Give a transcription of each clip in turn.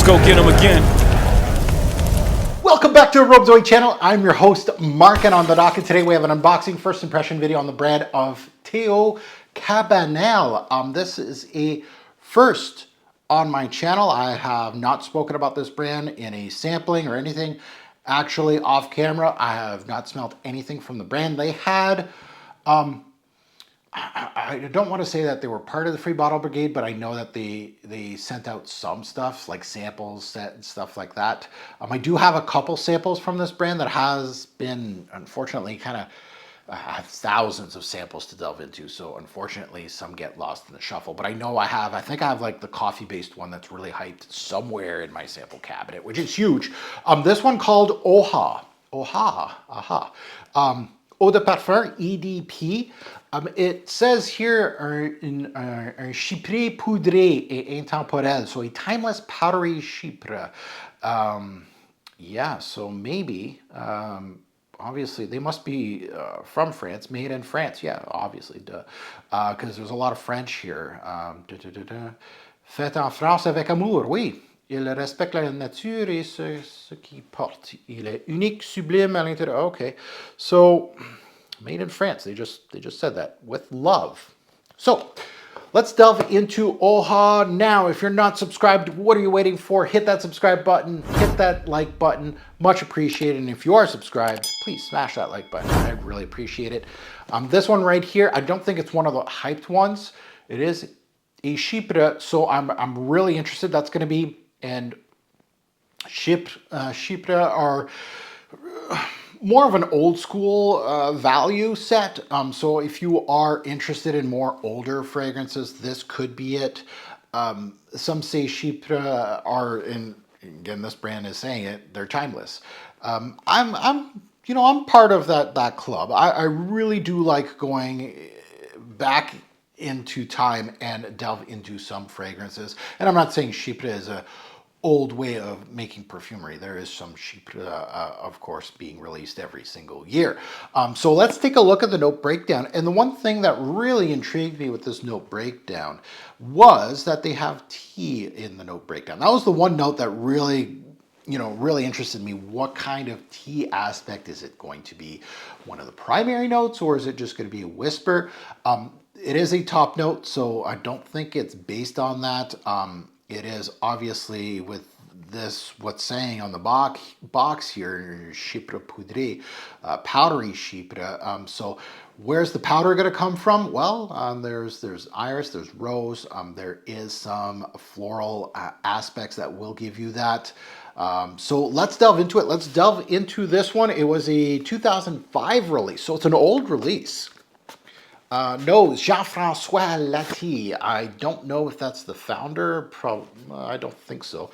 go get them again. Welcome back to the Robezoid channel. I'm your host, Mark, and on the docket today we have an unboxing first impression video on the brand of Teo Cabanel. This is a first on my channel. I have not spoken about this brand in a sampling or anything. Actually, off camera, I have not smelled anything from the brand. They had, I don't want to say that they were part of the Free Bottle Brigade, but I know that they sent out some stuff, like samples, set and stuff like that. I do have a couple samples from this brand that has been, unfortunately, kind of, I have thousands of samples to delve into, so unfortunately some get lost in the shuffle. But I know I think I have like the coffee-based one that's really hyped somewhere in my sample cabinet, which is huge. This one called OHA. OHA. Eau de Parfum, EDP. It says here, un chypré poudré et intemporel, so a timeless powdery chypre. Yeah, so maybe, obviously, they must be from France, made in France. Yeah, obviously, because there's a lot of French here. Fait en France avec amour, oui. Il respecte la nature et ce qu'il porte. Il est unique, sublime à l'intérieur. Okay, so made in France. They just said that with love. So let's delve into OHA now. If you're not subscribed, what are you waiting for? Hit that subscribe button, hit that like button, much appreciated. And if you are subscribed, please smash that like button. I'd really appreciate it. This one right here, I don't think it's one of the hyped ones. It is a chypre, so I'm really interested. That's going to be, and chypre are more of an old school value set. So if you are interested in more older fragrances, this could be it. Some say chypre are, and again, this brand is saying it, they're timeless. I'm part of that club. I really do like going back into time and delve into some fragrances. And I'm not saying chypre is a old way of making perfumery. There is some chypre, of course, being released every single year. So let's take a look at the note breakdown. And the one thing that really intrigued me with this note breakdown was that they have tea in the note breakdown. That was the one note that really interested me. What kind of tea aspect is it going to be? One of the primary notes, or is it just going to be a whisper? It is a top note, so I don't think it's based on that. It is obviously with this, what's saying on the box here, chypre poudré, powdery chypre. So where's the powder going to come from? Well, there's iris, there's rose, there is some floral aspects that will give you that. So let's delve into it. Let's delve into this one. It was a 2005 release, so it's an old release. No, Jean-Francois Lati. I don't know if that's the founder. I don't think so.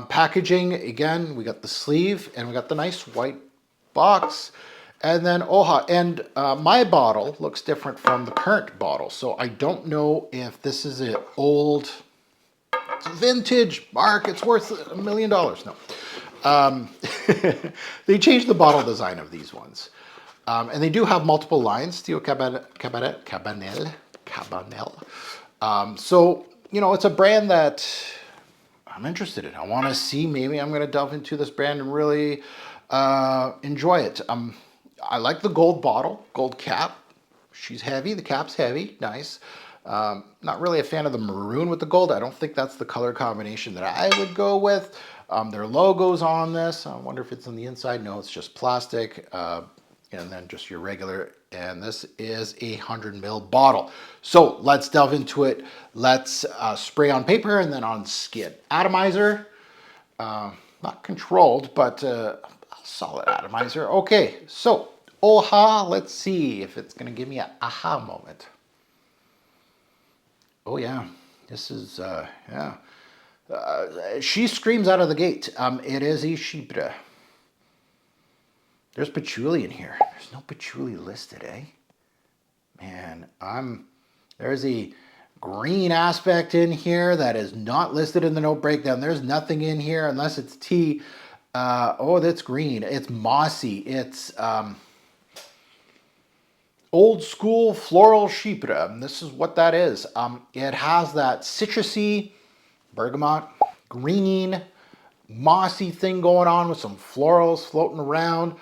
Packaging, again, we got the sleeve and we got the nice white box. And then OHA. And my bottle looks different from the current bottle. So I don't know if this is an old, it's vintage, Mark, it's worth $1 million. No. They changed the bottle design of these ones. And they do have multiple lines, Teo Cabanel. So, it's a brand that I'm interested in. I want to see, maybe I'm going to delve into this brand and really enjoy it. I like the gold bottle, gold cap. She's heavy, the cap's heavy, nice. Not really a fan of the maroon with the gold. I don't think that's the color combination that I would go with. Their logo's on this. I wonder if it's on the inside. No, it's just plastic. And then just your regular, and this is a 100 ml bottle. So let's delve into it. Let's spray on paper and then on skin. Atomizer, not controlled, but a solid atomizer. Okay, so OHA, let's see if it's gonna give me an aha moment. Oh yeah, this is, yeah. She screams out of the gate. It is a chypre. There's patchouli in here. There's no patchouli listed, eh? Man, there's a green aspect in here that is not listed in the note breakdown. There's nothing in here unless it's tea. Oh, that's green. It's mossy. It's old school floral chypre. This is what that is. It has that citrusy, bergamot, green, mossy thing going on with some florals floating around.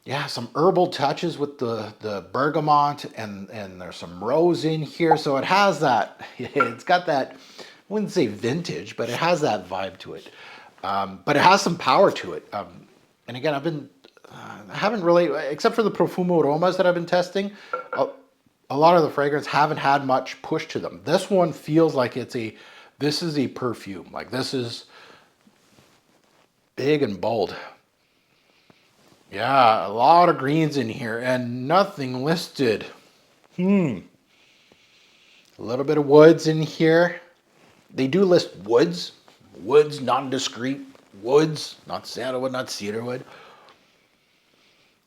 Yeah, some herbal touches with the bergamot, and there's some rose in here. So it has that, it's got that, I wouldn't say vintage, but it has that vibe to it. But it has some power to it. And again, I haven't really, except for the Profumo aromas that I've been testing, a lot of the fragrance haven't had much push to them. This one feels like this is a perfume. Like this is big and bold. Yeah, a lot of greens in here and nothing listed. A little bit of woods in here. They do list woods. Woods, non-discreet. Woods, not sandalwood, not cedarwood.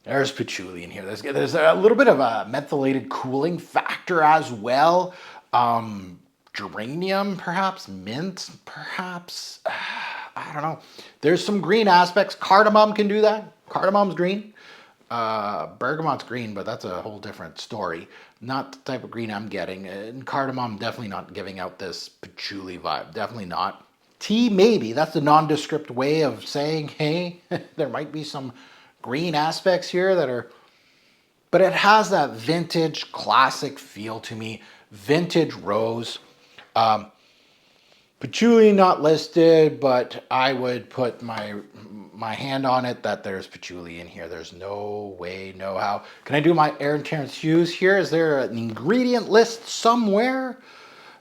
There's patchouli in here. There's a little bit of a mentholated cooling factor as well. Geranium, perhaps. Mint, perhaps. I don't know. There's some green aspects. Cardamom can do that. Cardamom's green. Bergamot's green, but that's a whole different story. Not the type of green I'm getting. And cardamom definitely not giving out this patchouli vibe. Definitely not. Tea, maybe. That's the nondescript way of saying, hey, there might be some green aspects here that are... But it has that vintage, classic feel to me. Vintage rose. Patchouli not listed, but I would put my hand on it that there's patchouli in here. There's no way, no how. Can I do my Aaron Terrence Hughes here? Is there an ingredient list somewhere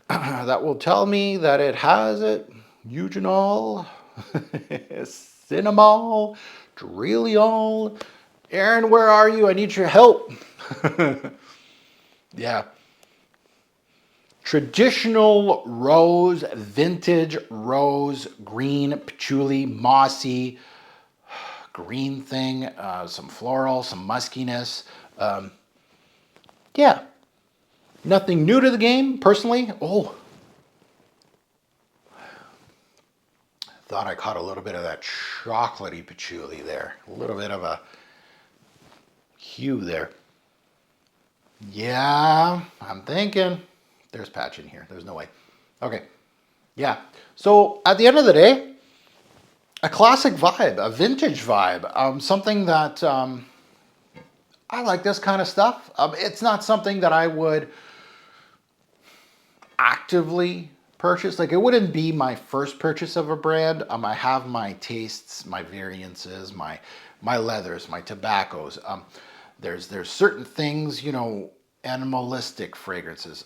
that will tell me that it has it? Eugenol, cinnamol, Driliol. Aaron, where are you? I need your help. Yeah. Traditional rose, vintage rose, green, patchouli, mossy, green thing, some floral, some muskiness. Yeah, nothing new to the game, personally. Oh, thought I caught a little bit of that chocolatey patchouli there. A little bit of a hue there. Yeah, I'm thinking. There's patch in here. There's no way. Okay. Yeah. So at the end of the day, a classic vibe, a vintage vibe, something that I like this kind of stuff. It's not something that I would actively purchase. Like it wouldn't be my first purchase of a brand. I have my tastes, my variances, my leathers, my tobaccos. There's certain things, you know, animalistic fragrances.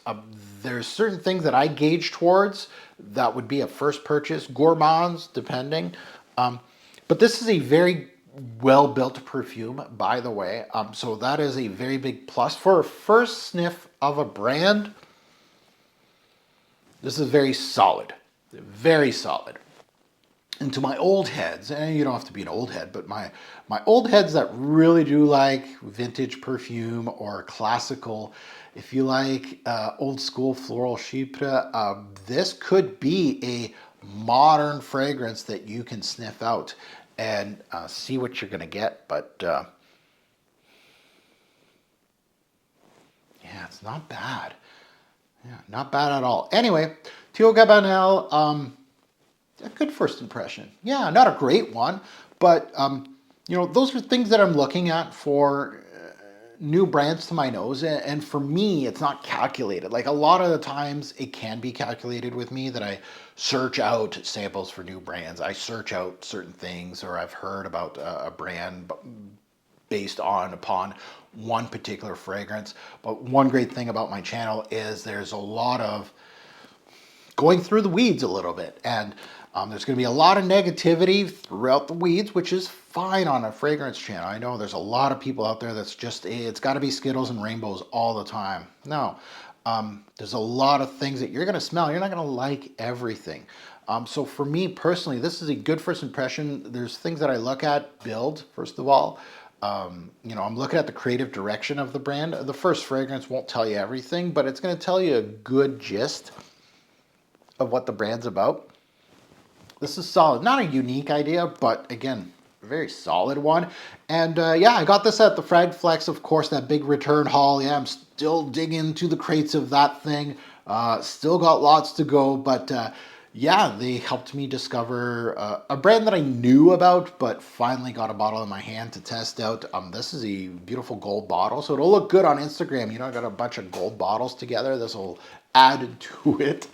There's certain things that I gauge towards that would be a first purchase. Gourmands, depending. But this is a very well-built perfume, by the way. So that is a very big plus. For a first sniff of a brand, this is very solid. Very solid. And to my old heads, and you don't have to be an old head, but my old heads that really do like vintage perfume or classical, if you like old school floral chypre, this could be a modern fragrance that you can sniff out and see what you're going to get. But yeah, it's not bad. Yeah, not bad at all. Anyway, Teo Cabanel, a good first impression. Yeah, not a great one, but you know, those are things that I'm looking at for new brands to my nose. And for me, it's not calculated. Like a lot of the times it can be calculated with me that I search out samples for new brands. I search out certain things, or I've heard about a brand based upon one particular fragrance. But one great thing about my channel is there's a lot of going through the weeds a little bit, and there's going to be a lot of negativity throughout the weeds, which is fine on a fragrance channel. I know there's a lot of people out there that's just, it's got to be Skittles and rainbows all the time. No, there's a lot of things that you're going to smell. You're not going to like everything. So for me personally, this is a good first impression. There's things that I look at, build, first of all. You know, I'm looking at the creative direction of the brand. The first fragrance won't tell you everything, but it's going to tell you a good gist of what the brand's about. This is solid. Not a unique idea, but again, a very solid one. And yeah, I got this at the Frag Flex, of course, that big return haul. Yeah, I'm still digging into the crates of that thing. Still got lots to go, but yeah, they helped me discover a brand that I knew about, but finally got a bottle in my hand to test out. This is a beautiful gold bottle, so it'll look good on Instagram. You know, I got a bunch of gold bottles together. This will add to it.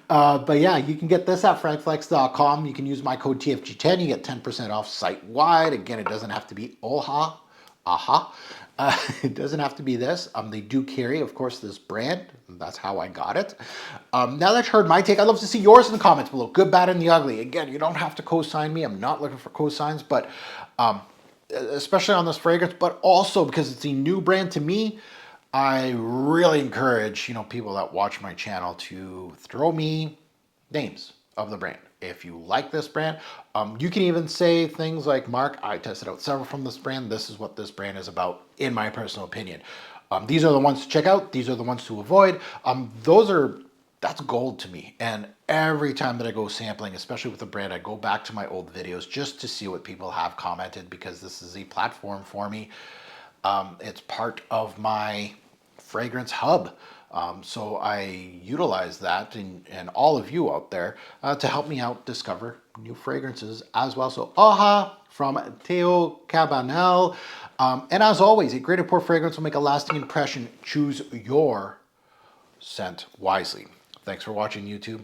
But yeah, you can get this at fragflex.com. You can use my code TFG10. You get 10% off site wide. Again, it doesn't have to be OHA. Aha. It doesn't have to be this. They do carry, of course, this brand. That's how I got it. Now that you've heard my take, I'd love to see yours in the comments below. Good, bad, and the ugly. Again, you don't have to co-sign me. I'm not looking for co-signs, but especially on this fragrance, but also because it's a new brand to me, I really encourage, people that watch my channel to throw me names of the brand. If you like this brand, you can even say things like, Mark, I tested out several from this brand. This is what this brand is about, in my personal opinion. These are the ones to check out. These are the ones to avoid. That's gold to me. And every time that I go sampling, especially with a brand, I go back to my old videos just to see what people have commented, because this is a platform for me. It's part of my fragrance hub. So I utilize that and all of you out there to help me out discover new fragrances as well. So OHA from Teo Cabanel. And as always, a great pour fragrance will make a lasting impression. Choose your scent wisely. Thanks for watching, YouTube.